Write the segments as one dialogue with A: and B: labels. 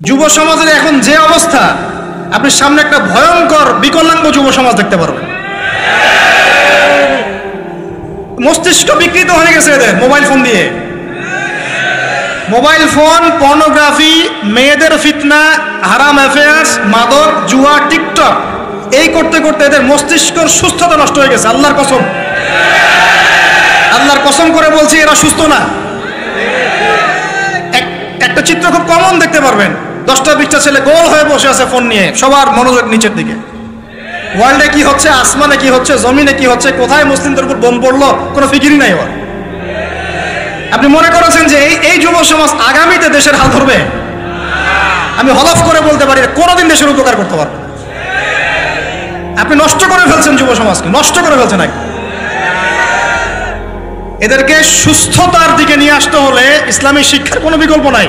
A: যুব সমাজের এখন যে অবস্থা, আপনি সামনে একটা ভয়ঙ্কর বিকলাঙ্গ যুব সমাজ দেখতে পারবেন। মস্তিষ্ক বিকৃত হয়ে গেছে এদের মোবাইল ফোন দিয়ে। মোবাইল ফোন, পর্নোগ্রাফি, মেয়েদের ফিতনা, হারাম অ্যাফেয়ার্স, মাদক, জুয়া, টিকটক, এই করতে করতে এদের মস্তিষ্কর সুস্থতা নষ্ট হয়ে গেছে। আল্লাহর কসম, আল্লাহর কসম করে বলছি, এরা সুস্থ না। একটা চিত্র খুব কমন দেখতে পারবেন, 10টা-20টা ছেলে গোল হয়ে বসে আছে ফোন নিয়ে, সবার মনোযোগ নিচের দিকে। ওয়ার্ল্ডে কি হচ্ছে, আসমানে কি হচ্ছে, জমিনে কি হচ্ছে, কোথায় মুসলিমদের উপর বোম পড়লো, কোনো ফিকিরই নাই ওর। আপনি মনে করেছেন যে এই যুব সমাজ আগামীতে দেশের হাল ধরবে? আমি হলফ করে বলতে পারি কোনোদিন দেশের উপকার করতে পারবে না। আপনি নষ্ট করে ফেলছেন যুব সমাজকে, নষ্ট করে ফেলছেন। এদেরকে সুস্থতার দিকে নিয়ে আসতে হলে ইসলামী শিক্ষার কোনো বিকল্প নাই,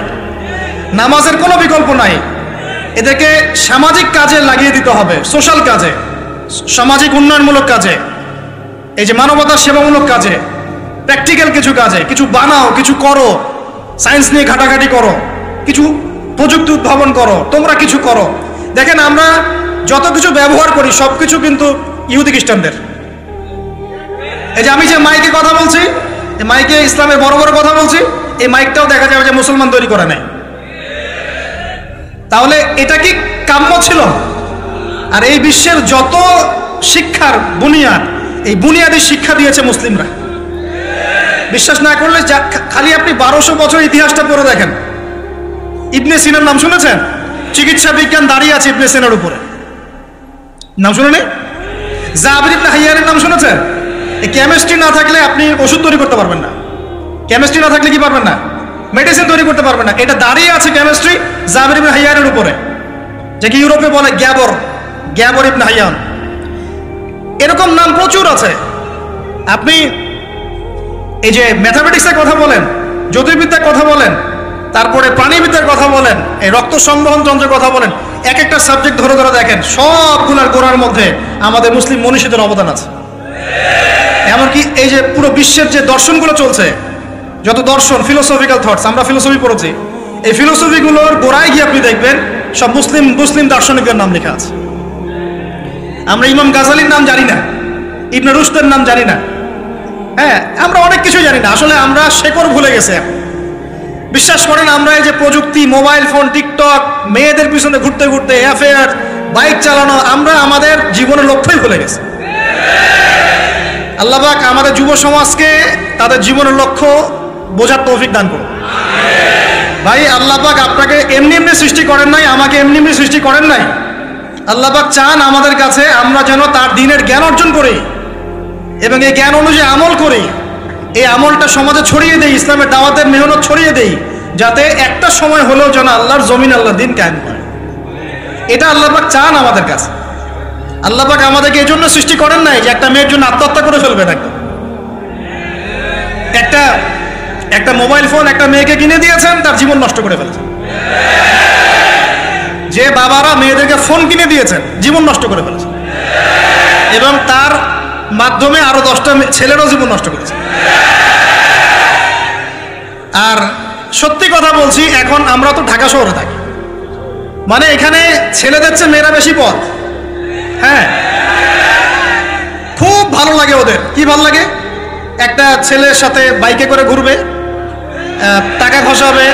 A: নামাজের কোনো বিকল্প নাই। এদেরকে সামাজিক কাজে লাগিয়ে দিতে হবে, সোশ্যাল কাজে, সামাজিক উন্নয়নমূলক কাজে, এই যে মানবতার সেবামূলক কাজে, প্র্যাকটিক্যাল কিছু কাজে। কিছু বানাও, কিছু করো, সায়েন্স নিয়ে ঘাটাঘাটি করো, কিছু প্রযুক্তি উদ্ভাবন করো, তোমরা কিছু করো। দেখেন, আমরা যত কিছু ব্যবহার করি সব কিছু কিন্তু ইহুদি খ্রিস্টানদের। এই যে আমি যে মাইকে কথা বলছি, এই মাইকে ইসলামের বড় বড় কথা বলছি, এই মাইকটাও দেখা যাবে যে মুসলমান তৈরি করে নাই। তাহলে এটা কি কাম্য ছিল? আর এই বিশ্বের যত শিক্ষার বুনিয়াদ, এই বুনিয়াদি শিক্ষা দিয়েছে মুসলিমরা। বিশ্বাস না করলে খালি আপনি 1200 বছর ইতিহাসটা পড়ে দেখেন। ইবনে সিনার নাম শুনেছেন? চিকিৎসা বিজ্ঞান দাঁড়িয়ে আছে ইবনে সিনার উপরে, নাম শুনেনি? জাবির ইবনে হাইয়ানের নাম শুনেছেন? এই কেমিস্ট্রি না থাকলে আপনি ওষুধ তৈরি করতে পারবেন না। কেমিস্ট্রি না থাকলে কি পারবেন না? মেডিসিন তৈরি করতে পারবেন না। এটা দাঁড়িয়ে আছে কেমিস্ট্রি জাবির ইবনে হাইয়ানের উপরে, যে কি ইউরোপে বলে গ্যাবর ইবনে হাইয়ান। এরকম নাম প্রচুর আছে। আপনি এই যে ম্যাথামেটিক্সের কথা বলেন, জ্যোতির্বিদ্যার কথা বলেন, তারপরে প্রাণীবিদ্যার কথা বলেন, এই রক্ত সংবহন যন্ত্রের কথা বলেন, এক একটা সাবজেক্ট ধরে ধরে দেখেন, সবগুলোর গোড়ার মধ্যে আমাদের মুসলিম মনীষীদের অবদান আছে। এমনকি এই যে পুরো বিশ্বের যে দর্শনগুলো চলছে, যত দর্শন, ফিলোসফিক্যাল থটস, আমরা ফিলোসফি পড়েছি, এই ফিলোসফিগুলোর গোড়ায় গিয়ে আপনি দেখবেন সব মুসলিম দার্শনিকদের নাম লেখা আছে। আমরা ইমাম গাজালির নাম জানি না, ইবনে রুশদের নাম জানি না। হ্যাঁ, আমরা অনেক কিছু জানি না। আসলে আমরা শেকড় ভুলে গেছি। বিশ্বাস করেন, আমরা এই যে প্রযুক্তি, মোবাইল ফোন, টিকটক, মেয়েদের পিছনে ঘুরতে ঘুরতে, অ্যাফেয়ার, বাইক চালানো, আমরা আমাদের জীবনের লক্ষ্যই ভুলে গেছি। আল্লাহ পাক আমাদের যুব সমাজকে তাদের জীবনের লক্ষ্য বোঝার তৌফিক দান করুন। ভাই, আল্লাহ পাক আপনাকে এমনি এমনি সৃষ্টি করেন নাই, আমাকে এমনি এমনি সৃষ্টি করেন নাই। আল্লাহ পাক চান আমাদের কাছে আমরা যেন তার দ্বীনের জ্ঞান অর্জন করি এবং এই জ্ঞান অনুযায়ী আমল করি। এই আমলটা সমাজে ছড়িয়ে দেই, ইসলামের দাওয়াতের মেহনত ছড়িয়ে দেই, যাতে একটা সময় হলেও যেন আল্লাহর জমিন, আল্লাহর দ্বীন কায়েম হয়। এটা আল্লাহ পাক চান আমাদের কাছে। আল্লাহ পাক আমাদেরকে এই জন্য সৃষ্টি করেন নাই যে একটা মেয়ের জন্য আত্মহত্যা করে ফেলবেন। একটা মোবাইল ফোন একটা মেয়েকে কিনে দিয়েছেন, তার জীবন নষ্ট করে ফেলেছেন। যে বাবারা মেয়েদেরকে ফোন কিনে দিয়েছেন, জীবন নষ্ট করে ফেলেছেন, এবং তার মাধ্যমে আরো 10টা ছেলেরও জীবন নষ্ট করেছে। আর সত্যি কথা বলছি, এখন আমরা তো ঢাকা শহরে থাকি, মানে এখানে ছেলেদের চেয়ে মেয়েরা বেশি পথ। হ্যাঁ, খুব ভালো লাগে ওদের। কি ভালো লাগে? একটা ছেলের সাথে বাইকে করে ঘুরবে, টাকা খসাবে,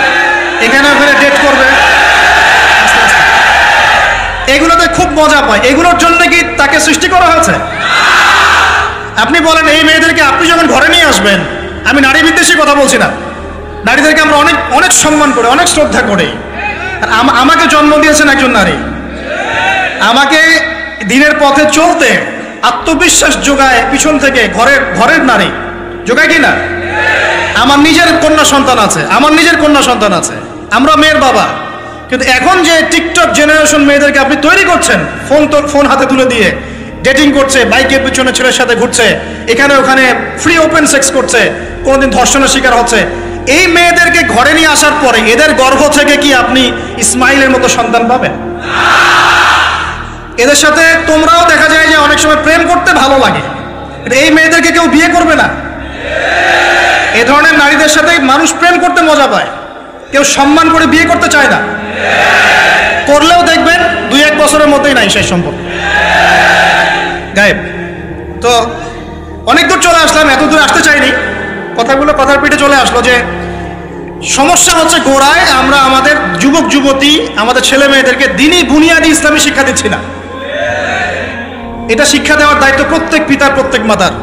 A: এখানে ওখানে ডেট করবে, এগুলোতে খুব মজা পায়। এগুলোর জন্য কি তাকে সৃষ্টি করা হয়েছে? আপনি বলেন, এই মেয়েদেরকে আপনি যখন ঘরে নিয়ে আসবেন, আমি নারী বিদ্বেষী কথা বলছি না, নারীদেরকে আমরা অনেক অনেক সম্মান করি, অনেক শ্রদ্ধা করি। আর আমাকে জন্ম দিয়েছেন একজন নারী, আমাকে দিনের পথে চলতে আত্মবিশ্বাস যোগায় পিছন থেকে, ঘরের নারী যোগায় কি না? আমার নিজের কন্যা সন্তান আছে, আমরা মেয়ের বাবা। কিন্তু এখন যে টিকটক জেনারেশন মেয়েদেরকে আপনি তৈরি করছেন, ফোন হাতে তুলে দিয়ে ডেটিং করছে, বাইকের পিছনে ছেলের সাথে ঘুরছে, এখানে ওখানে ফ্রি ওপেন সেক্স করছে, কোনোদিন ধর্ষণের শিকার হচ্ছে, এই মেয়েদেরকে ঘরে নিয়ে আসার পরে এদের গর্ভ থেকে কি আপনি ইসমাইলের মতো সন্তান পাবেন? এদের সাথে তোমরাও দেখা যায় যে অনেক সময় প্রেম করতে ভালো লাগে, এই মেয়েদেরকে কেউ বিয়ে করবে না। এ ধরনের নারীদের সাথে মানুষ প্রেম করতে মজা পায়, কেউ সম্মান করে বিয়ে করতে চায় না। করলেও দেখবেন 2-1 বছরের মধ্যেই নাই সেই সম্পদ, গায়েব। তো অনেক দূর চলে আসলাম, এত দূর আসতে চাইনি, কথার পিঠে চলে আসলো যে সমস্যা হচ্ছে গোড়ায় আমরা আমাদের যুবক যুবতী, আমাদের ছেলে মেয়েদেরকে দিনই বুনিয়াদি ইসলামী শিক্ষা দিচ্ছি না। এটা শিক্ষা দেওয়ার দায়িত্ব প্রত্যেক পিতার, প্রত্যেক মাতার।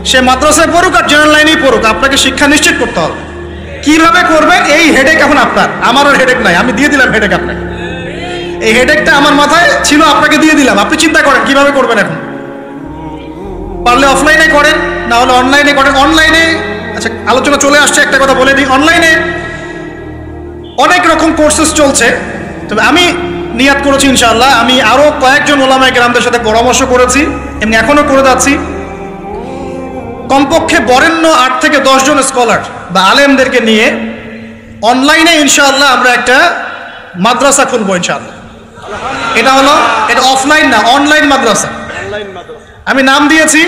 A: সে মাদ্রাসায় পড়ুক আর জেনারেল লাইনেই পড়ুক, আপনাকে শিক্ষা নিশ্চিত করতে হবে। কিভাবে করবেন এই হেডেক এখন আপনার, আমার আর হেডেক নাই, আমি দিয়ে দিলাম হেডেক আপনাকে। এই হেডেকটা আমার মাথায় ছিল, আপনাকে দিয়ে দিলাম, আপনি চিন্তা করেন কিভাবে করবেন। এখন পারলে অফলাইনে করেন, না হলে অনলাইনে করেন। অনলাইনে, আচ্ছা আলোচনা চলে আসছে, একটা কথা বলে দিই, অনলাইনে অনেক রকম কোর্সেস চলছে। তবে আমি নিয়াত করেছি ইনশাআল্লাহ, আমি আরও কয়েকজন ওলামায়ে কেরামদের সাথে পরামর্শ করেছি, এমনি এখনও করে যাচ্ছি। কমপক্ষে বরেণ্য 8 থেকে 10 জন স্কলার বা আলেমদেরকে নিয়ে অনলাইনে ইনশাআল্লাহ আমরা একটা মাদ্রাসা খুলবো ইনশাআল্লাহ। এটা অফলাইন না, অনলাইন মাদ্রাসা। আমি নাম দিয়েছি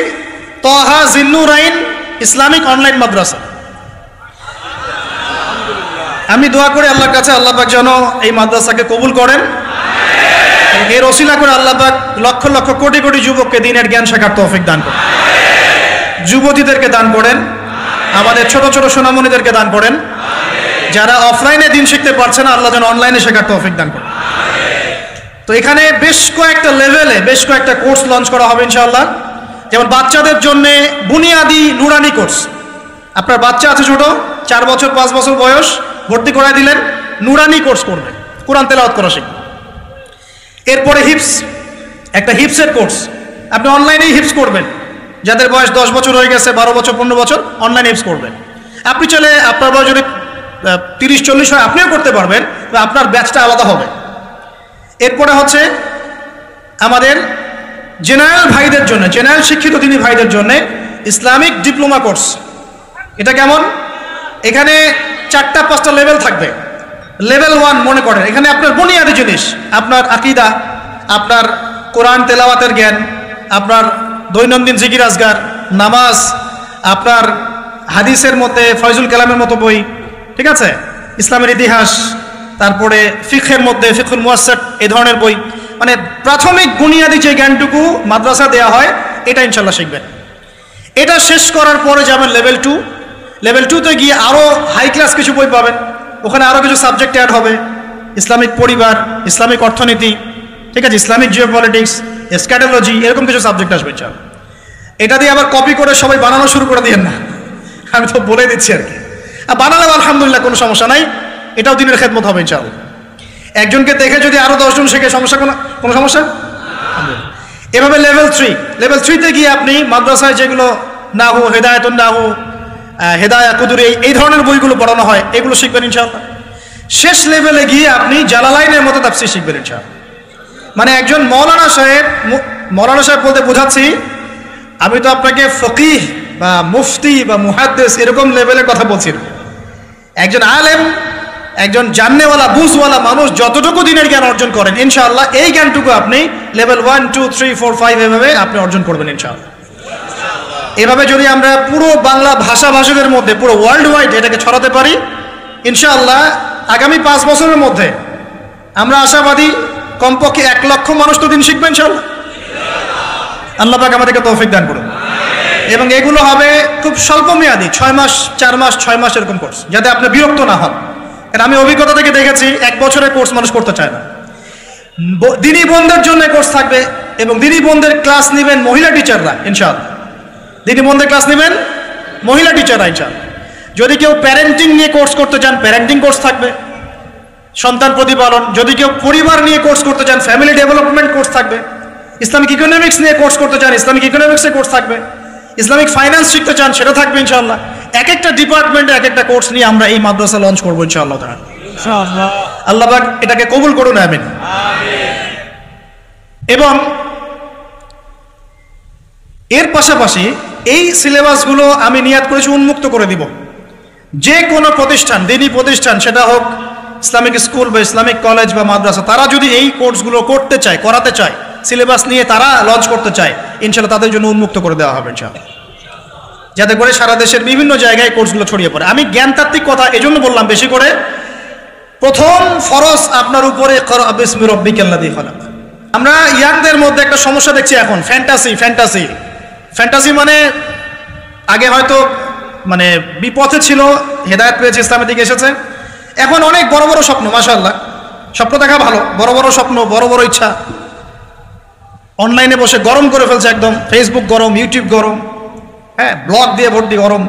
A: তহা জিন্নুরাইন ইসলামিক অনলাইন মাদ্রাসা। আমি দোয়া করি আল্লাহর কাছে, আল্লাহ পাক যেন এই মাদ্রাসাকে কবুল করেন। এর ওসিলা করে আল্লাহ পাক লক্ষ লক্ষ কোটি কোটি যুবককে দ্বীনের জ্ঞান শেখার তৌফিক দান করেন, যুবতীদেরকে দান করেন, আমাদের ছোট ছোট সোনামণিদেরকে দান করেন। যারা অফলাইনে দিন শিখতে পারছে না, আল্লাহ যেন অনলাইনে শেখার তৌফিক দান করেন। তো এখানে বেশ কয়েকটা লেভেলে বেশ কয়েকটা কোর্স লঞ্চ করা হবে ইনশাআল্লাহ। যেমন বাচ্চাদের জন্য বুনিয়াদি নুরানি কোর্স। আপনার বাচ্চা আছে ছোট, 4 বছর 5 বছর বয়স, ভর্তি করায় দিলেন, নুরানি কোর্স করবে, কোরআন তেলাওয়াত করা শিখবে। এরপরে হিপস, একটা হিপসের কোর্স, আপনি অনলাইনেই হিপস করবেন। যাদের বয়স 10 বছর হয়ে গেছে, 12 বছর 15 বছর, অনলাইন হিপস করবেন। আপনি চলে আপনার বয়স যদি 30-40 হয় আপনিও করতে পারবেন, আপনার ব্যাচটা আলাদা হবে। এরপরে হচ্ছে আমাদের জেনারেল ভাইদের জন্য, জেনারেল শিক্ষিত তিনি ভাইদের জন্য ইসলামিক ডিপ্লোমা কোর্স। এটা কেমন? এখানে 4-5টা লেভেল থাকবে। লেভেল 1 মনে করেন, এখানে আপনার বুনিয়াদি জিনিস, আপনার আকীদা, আপনার কোরআন তেলাওয়াতের জ্ঞান, আপনার দৈনন্দিন জিকির আজগার, নামাজ, আপনার হাদিসের মধ্যে ফয়জুল কালামের মতো বই, ঠিক আছে, ইসলামের ইতিহাস, তারপরে ফিকহের মধ্যে ফিকহুল মুয়াসসার, এই ধরনের বই। মানে প্রাথমিক বুনিয়াদি যে জ্ঞানটুকু মাদ্রাসা দেওয়া হয়, এটা ইনশাল্লাহ শিখবেন। এটা শেষ করার পরে যাবেন লেভেল 2। লেভেল 2তে গিয়ে আরও হাই ক্লাস কিছু বই পাবেন, ওখানে আরও কিছু সাবজেক্ট অ্যাড হবে, ইসলামিক পরিবার, ইসলামিক অর্থনীতি, ঠিক আছে, ইসলামিক জিওপলিটিক্স, এসক্যাটোলজি, এরকম কিছু সাবজেক্ট আসবে ইনশাআল্লাহ। এটা দিয়ে আবার কপি করে সবাই বানানো শুরু করে দিয়েন না, আমি তো বলে দিচ্ছি আর কি। আর বানালেও আলহামদুলিল্লাহ কোনো সমস্যা নাই, এটাও দিনের খেদমত হবে ইনশাআল্লাহ। একজনকে দেখে যদি আরও 10 জন শেখে, সমস্যা কোনো সমস্যা? এভাবে লেভেল 3, লেভেল 3তে গিয়ে আপনি মাদ্রাসায় যেগুলো নাহু, হেদায়াতুন নাহু, হেদায়া কুদুরি, এই ধরনের বইগুলো পড়ানো হয়, এগুলো শিখবেন ইনশাআল্লাহ। শেষ লেভেলে গিয়ে আপনি জালালাইনের মতো তাফসীর শিখবেন ইনশাআল্লাহ। মানে একজন মৌলানা সাহেব বলতে বোঝাচ্ছি, আমি তো আপনাকে ফকিহ বা মুফতি বা মুহাদ্দিস এরকম লেভেলের কথা বলছি না। একজন আলেম, একজন জাননেওয়ালা, বুঝওয়ালা মানুষ যতটুকু দিনের জ্ঞান অর্জন করেন ইনশাআল্লাহ, এই জ্ঞানটুকু আপনি লেভেল 1, 2, 3, 4, 5 এভাবে আপনি অর্জন করবেন ইনশাআল্লাহ। এভাবে যদি আমরা পুরো বাংলা ভাষাভাষীদের মধ্যে পুরো ওয়ার্ল্ড ওয়াইড এটাকে ছড়াতে পারি ইনশাআল্লাহ, আগামী 5 বছরের মধ্যে আমরা আশাবাদী কমপক্ষে 1 লক্ষ মানুষ তো দিন শিখবেন ইনশাআল্লাহ। আল্লাহ পাক আমাদেরকে তৌফিক দান করুন। এবং এগুলো হবে খুব স্বল্প মেয়াদি, 6 মাস, 4 মাস, 6 মাস এরকম কোর্স, যাতে আপনি বিরক্ত না হন। কারণ আমি অভিজ্ঞতা থেকে দেখেছি 1 বছরের কোর্স মানুষ করতে চায় না। দিনী বোনদের জন্য কোর্স থাকবে, এবং দিনী বোনদের ক্লাস নেবেন মহিলা টিচাররা ইনশাআল্লাহ। দিনী বোনদের ক্লাস নেবেন মহিলা টিচাররা ইনশাআল্লাহ। যদি কেউ প্যারেন্টিং নিয়ে কোর্স করতে চান, প্যারেন্টিং কোর্স থাকবে, সন্তান প্রতিপালন। যদি কেউ পরিবার নিয়ে কোর্স করতে চান, ফ্যামিলি ডেভেলপমেন্ট কোর্স থাকবে। ইসলামিক ইকোনমিক্স নিয়ে কোর্স করতে চান, ইসলামিক ইকোনমিক্সের কোর্স থাকবে। ইসলামিক ফাইন্যান্স শিখতে চান, সেটা থাকবে ইনশাআল্লাহ। এক একটা ডিপার্টমেন্টে এক একটা কোর্স নিয়ে আমরা এই মাদ্রাসা লঞ্চ করবো ইনশাআল্লাহ তাআলা। আল্লাহ পাক এটাকে কবুল করুন, আমিন। এবং এর পাশাপাশি এই সিলেবাসগুলো আমি নিয়াত করেছি উন্মুক্ত করে দিব। যে কোনো প্রতিষ্ঠান, দিনী প্রতিষ্ঠান, সেটা হোক ইসলামিক স্কুল বা ইসলামিক কলেজ বা মাদ্রাসা, তারা যদি এই কোর্সগুলো করতে চায়, করাতে চায়, সিলেবাস নিয়ে তারা লঞ্চ করতে চায়, ইনশাআল্লাহ তাদের জন্য উন্মুক্ত করে দেওয়া হবে ইনশাআল্লাহ, যাতে করে সারা দেশের বিভিন্ন জায়গায় কোর্সগুলো ছড়িয়ে পড়ে। আমি জ্ঞানতাত্ত্বিক কথা এজন্য বললাম বেশি করে, প্রথম ফরজ আপনার উপরে ইকরা বিসমি রাব্বিকাল্লাযী খালাক। আমরা ইয়াংদের মধ্যে একটা সমস্যা দেখছি এখন, ফ্যান্টাসি মানে আগে হয়তো মানে বিপথে ছিল, হেদায়েত পেয়েছে, ইসলামের দিকে এসেছে, এখন অনেক বড় বড় স্বপ্ন, মাশাআল্লাহ স্বপ্ন দেখা ভালো, বড় বড় স্বপ্ন, বড় বড় ইচ্ছা, অনলাইনে বসে গরম করে ফেলছে একদম, ফেসবুক গরম, ইউটিউব গরম, হ্যাঁ ব্লগ দিয়ে ভর্তি গরম,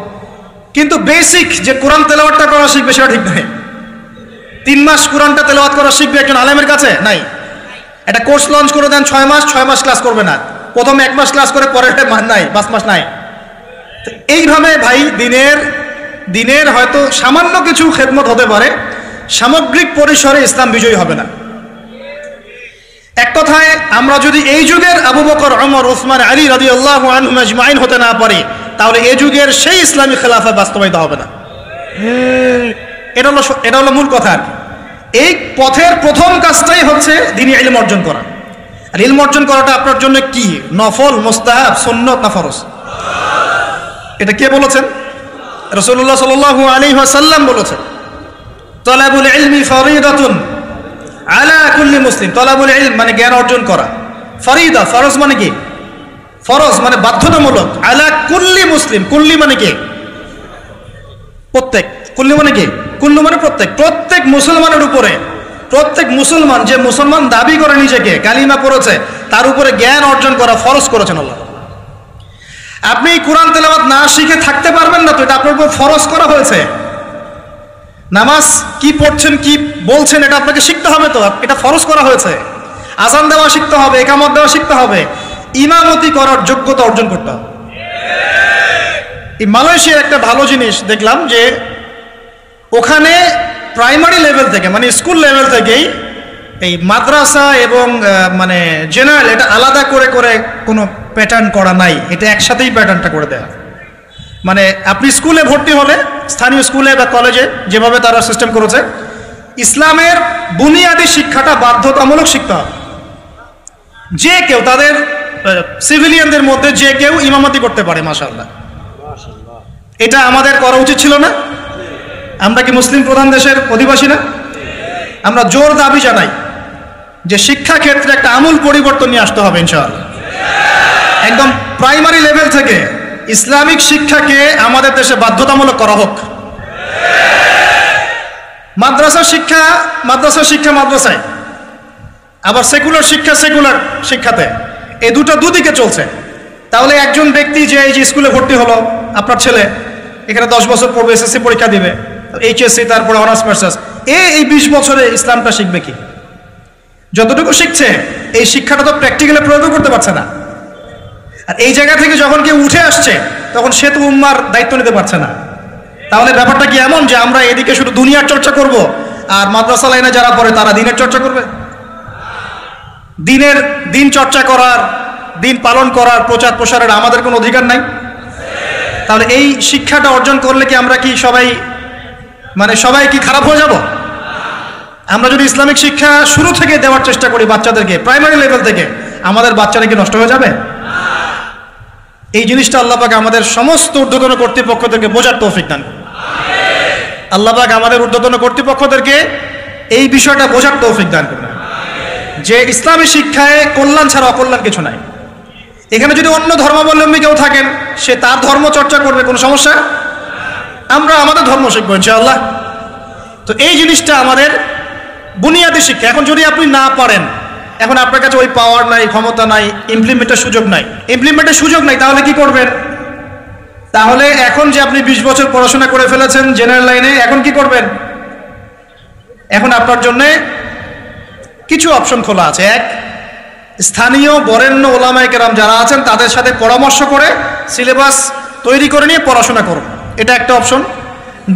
A: কিন্তু বেসিক যে কোরআন তেলাওয়াতটা করা শিখবে সেটা ঠিক নাই। 3 মাস কোরআনটা তেলাওয়াত করা শিখবে একজন আলেমের কাছে নাই। একটা কোর্স লঞ্চ করে দেন 6 মাস ক্লাস করবে না, প্রথমে 1 মাস ক্লাস করে পরে নাই, 5 মাস নাই। এইভাবে ভাই দিনের হয়তো সামান্য কিছু খেদমত হতে পারে, সামগ্রিক পরিসরে ইসলাম বিজয়ী হবে না। এক কথায় আমরা যদি এই যুগের আবু বকর, ওমর, উসমান, আলী রাদিয়াল্লাহু আনহুম আজমাইন হতে না পারি, তাহলে এই যুগের সেই ইসলামী খেলাফা বাস্তবায়িত হবে না। এটা হলো মূল কথা। এই পথের প্রথম কাজটাই হচ্ছে দ্বীনি ইলম অর্জন করা। আর ইলম অর্জন করাটা আপনার জন্য কি? নফল, মুস্তাহাব, সুন্নত না ফরজ? এটা কে বলেছেন? রাসূলুল্লাহ সাল্লাল্লাহু আলাইহি ওয়াসাল্লাম বলেছেন, তালাবুল ইলমি ফরিদাতুন আলা কুল্লি মুসলিম। তালাবুল ইলম মানে জ্ঞান অর্জন করা, ফরিদা ফরজ মানে কি? ফরজ মানে বাধ্যতামূলক, আলা কুল্লি মুসলিম, কুল্লি মানে কি? প্রত্যেক, কুল্লি মানে কি? কুল্লু মানে প্রত্যেক মুসলমানের উপরে, প্রত্যেক মুসলমান যে মুসলমান দাবি করে নিজেকে, কালিমা পড়েছে, তার উপরে জ্ঞান অর্জন করা ফরজ করেছেন আল্লাহ। আপনি কোরআন তেলাওয়াত না শিখে থাকতে পারবেন না, তো এটা আপনার উপর ফরজ করা হয়েছে। নামাজ কি পড়ছেন, কি বলছেন, এটা আপনাকে শিখতে হবে, তো এটা ফরজ করা হয়েছে। আজান দেওয়া শিখতে হবে, ইকামত দেওয়া শিখতে হবে, ইমামতি করার যোগ্যতা অর্জন করতে হবে। এই মালয়েশিয়ার একটা ভালো জিনিস দেখলাম যে ওখানে প্রাইমারি লেভেল থেকে, মানে স্কুল লেভেল থেকেই এই মাদ্রাসা এবং মানে জেনারেল এটা আলাদা করে করে কোনো প্যাটার্ন করা নাই, এটা একসাথেই প্যাটার্নটা করে দেয়া। মানে আপনি স্কুলে ভর্তি হলে, স্থানীয় স্কুলে বা কলেজে যেভাবে তারা সিস্টেম করেছে, ইসলামের বুনিয়াদী শিক্ষাটা বাধ্যতামূলক শিখতে হবে। যে কেউ, তাদের সিভিলিয়ানদের মধ্যে যে কেউ ইমামতি করতে পারে, মাশাআল্লাহ। এটা আমাদের করা উচিত ছিল না? আমরা কি মুসলিম প্রধান দেশের অধিবাসী না? আমরা জোর দাবি জানাই যে শিক্ষা ক্ষেত্রে একটা আমূল পরিবর্তন নিয়ে আসতে হবে ইনশাআল্লাহ। একদম প্রাইমারি লেভেল থেকে ইসলামিক শিক্ষাকে আমাদের দেশে বাধ্যতামূলক করা হোক। মাদ্রাসা শিক্ষা মাদ্রাসায়, আবার সেকুলার শিক্ষাতে, এই দুদিকে চলছে। তাহলে একজন ব্যক্তি যে এই যে স্কুলে ভর্তি হলো, আপনার ছেলে এখানে 10 বছর পড়বে, এসএসসি পরীক্ষা দিবে, এইচএসসি, তারপরে অনার্স মাস্টার্স, এই 20 বছরে ইসলামটা শিখবে কি? যতটুকু শিখছে এই শিক্ষাটা তো প্র্যাকটিক্যালি প্রয়োগ করতে পারছে না। আর এই জায়গা থেকে যখন কেউ উঠে আসছে, তখন সে তো উম্মার দায়িত্ব নিতে পারছে না। তাহলে ব্যাপারটা কি এমন যে আমরা এদিকে শুধু দুনিয়ার চর্চা করব, আর মাদ্রাসা লাইনে যারা পড়ে তারা দিনের চর্চা করবে? দিন চর্চা করার, দিন পালন করার, প্রচার প্রসারের আমাদের কোনো অধিকার নাই? তাহলে এই শিক্ষাটা অর্জন করলে কি আমরা কি সবাই কি খারাপ হয়ে যাব? আমরা যদি ইসলামিক শিক্ষা শুরু থেকে দেওয়ার চেষ্টা করি বাচ্চাদেরকে, প্রাইমারি লেভেল থেকে, আমাদের বাচ্চারা কি নষ্ট হয়ে যাবে? এই জিনিসটা আল্লাহ পাক আমাদের সমস্ত ঊর্ধ্বতন কর্তৃপক্ষদেরকে বোঝার তৌফিক দান করুন। আল্লাহ পাক আমাদের ঊর্ধ্বতন কর্তৃপক্ষদেরকে এই বিষয়টা বোঝার তৌফিক দান করুন যে ইসলামী শিক্ষায় কল্যাণ ছাড়া অকল্যাণ কিছু নাই। এখানে যদি অন্য ধর্মাবলম্বী কেউ থাকেন, সে তার ধর্ম চর্চা করবে, কোনো সমস্যা? আমরা আমাদের ধর্ম শিখবো ইনশাআল্লাহ। তো এই জিনিসটা আমাদের বুনিয়াদী শিক্ষা। এখন যদি আপনি না পারেন, এখন আপনার কাছে ওই পাওয়ার নাই, ক্ষমতা নাই, ইমপ্লিমেন্টের সুযোগ নাই, তাহলে কি করবেন? তাহলে এখন যে আপনি 20 বছর পড়াশোনা করে ফেলেছেন জেনারেল লাইনে, এখন কি করবেন? এখন আপনার জন্য কিছু অপশন খোলা আছে। এক, স্থানীয় বরেণ্য ওলামায়ে কেরাম যারা আছেন তাদের সাথে পরামর্শ করে সিলেবাস তৈরি করে নিয়ে পড়াশোনা করুন, এটা একটা অপশন।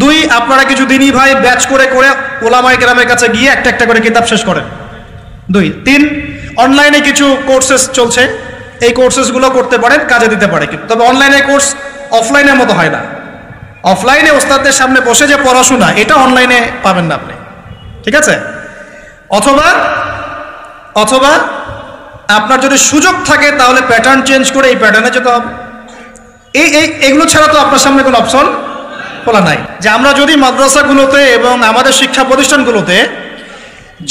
A: 2, আপনারা কিছু দিনী ভাই ব্যাচ করে ওলামায়ে কেরামের কাছে গিয়ে একটা করে কিতাব শেষ করেন। 2, 3, অনলাইনে কিছু কোর্সেস চলছে, এই কোর্সেসগুলো করতে পারেন, কাজে দিতে পারে। কিন্তু তবে অনলাইনে কোর্স অফলাইনের মতো হয় না। অফলাইনে ওস্তাদদের সামনে বসে যে পড়াশোনা, এটা অনলাইনে পাবেন না আপনি, ঠিক আছে? অথবা আপনার যদি সুযোগ থাকে তাহলে প্যাটার্ন চেঞ্জ করে এই প্যাটার্নে যেতে হবে। এগুলো ছাড়া তো আপনার সামনে কোনো অপশন বলা নাই যে আমরা যদি মাদ্রাসাগুলোতে এবং আমাদের শিক্ষা প্রতিষ্ঠানগুলোতে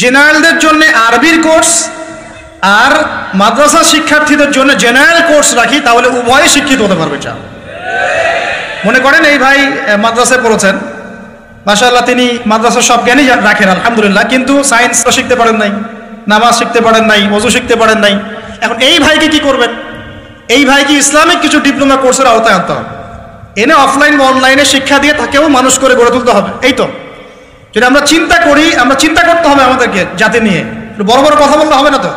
A: জেনারেলদের জন্য আরবির কোর্স আর মাদ্রাসা শিক্ষার্থীদের জন্য জেনারেল কোর্স রাখি, তাহলে উভয়ে শিক্ষিত হতে পারবে। যা মনে করেন এই ভাই মাদ্রাসায় পড়েছেন, মাশাআল্লাহ, তিনি মাদ্রাসার সব জ্ঞানই রাখেন আলহামদুলিল্লাহ, কিন্তু সায়েন্স শিখতে পারেন নাই, নামাজ শিখতে পারেন নাই, ওযু শিখতে পারেন নাই। এখন এই ভাইকে কি করবেন? এই ভাইকে ইসলামিক কিছু ডিপ্লোমা কোর্সের আওতায় আনতে হবে, এনে অফলাইন বা অনলাইনে শিক্ষা দিয়ে তাকেও মানুষ করে গড়ে তুলতে হবে। এই তো যদি আমরা চিন্তা করি, আমরা চিন্তা করতে হবে আমাদেরকে জাতি নিয়ে, বড় বড় কথা বললে হবে না তো।